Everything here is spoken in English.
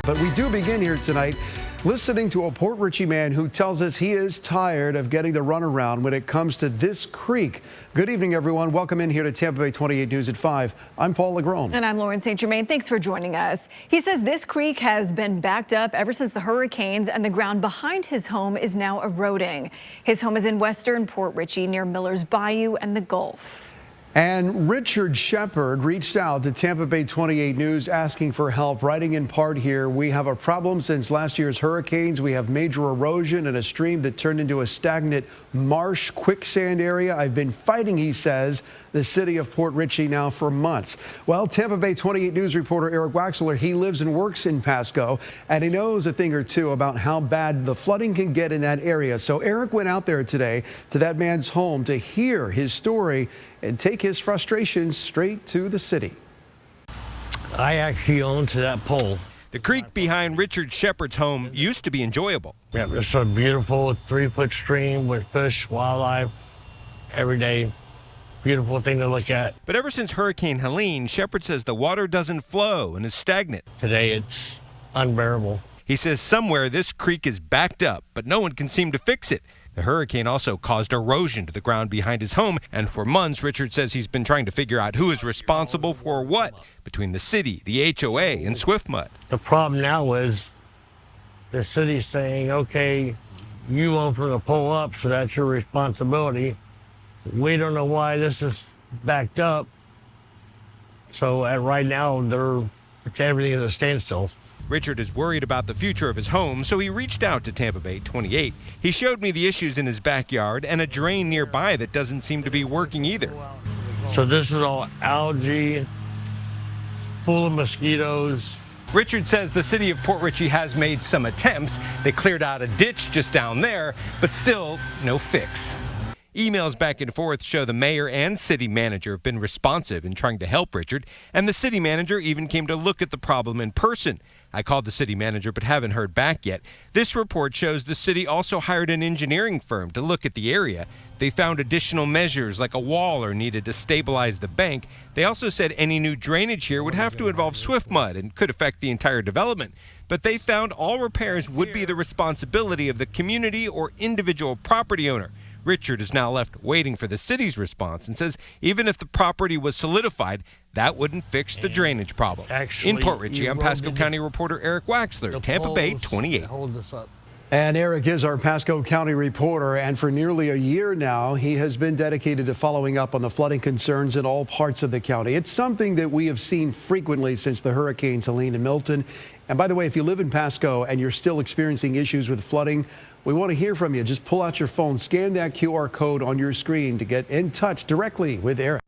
But we do begin here tonight listening to a Port Richey man who tells us he is tired of getting the runaround when it comes to this creek. Good evening, everyone. Welcome in here to Tampa Bay 28 News at 5. I'm Paul Legrone. And I'm Lauren St. Germain. Thanks for joining us. He says this creek has been backed up ever since the hurricanes, and the ground behind his home is now eroding. His home is in western Port Richey near Miller's Bayou and the Gulf. And Richard Sheppard reached out to Tampa Bay 28 News asking for help, writing in part here, "We have a problem since last year's hurricanes. We have major erosion and a stream that turned into a stagnant marsh quicksand area. I've been fighting," he says, "the city of Port Richey now for months." Well, Tampa Bay 28 News reporter Eric Waxler, he lives and works in Pasco, and he knows a thing or two about how bad the flooding can get in that area. So Eric went out there today to that man's home to hear his story and take his frustrations straight to the city. I actually own to that pole. The creek behind Richard Sheppard's home used to be enjoyable. Yeah, it's a beautiful 3-foot stream with fish, wildlife, every day. Beautiful thing to look at. But ever since Hurricane Helene, Sheppard says the water doesn't flow and is stagnant. Today it's unbearable. He says somewhere this creek is backed up, but no one can seem to fix it. The hurricane also caused erosion to the ground behind his home, and for months, Richard says he's been trying to figure out who is responsible for what between the city, the HOA, and SwiftMud. The problem now is the city saying, okay, you own from the pole up, so that's your responsibility. We don't know why this is backed up. So right now, everything is a standstill. Richard is worried about the future of his home, so he reached out to Tampa Bay 28. He showed me the issues in his backyard and a drain nearby that doesn't seem to be working either. So this is all algae, full of mosquitoes. Richard says the city of Port Richey has made some attempts. They cleared out a ditch just down there, but still no fix. Emails back and forth show the mayor and city manager have been responsive in trying to help Richard, and the city manager even came to look at the problem in person. I called the city manager but haven't heard back yet. This report shows the city also hired an engineering firm to look at the area. They found additional measures like a wall are needed to stabilize the bank. They also said any new drainage here would have to involve SwiftMud and could affect the entire development. But they found all repairs would be the responsibility of the community or individual property owner. Richard is now left waiting for the city's response and says even if the property was solidified, that wouldn't fix the drainage problem. In Port Richey, I'm Pasco County reporter Eric Waxler, Tampa Bay 28. And Eric is our Pasco County reporter, and for nearly a year now, he has been dedicated to following up on the flooding concerns in all parts of the county. It's something that we have seen frequently since the hurricanes Helene and Milton. And by the way, if you live in Pasco and you're still experiencing issues with flooding, we want to hear from you. Just pull out your phone, scan that QR code on your screen to get in touch directly with Eric.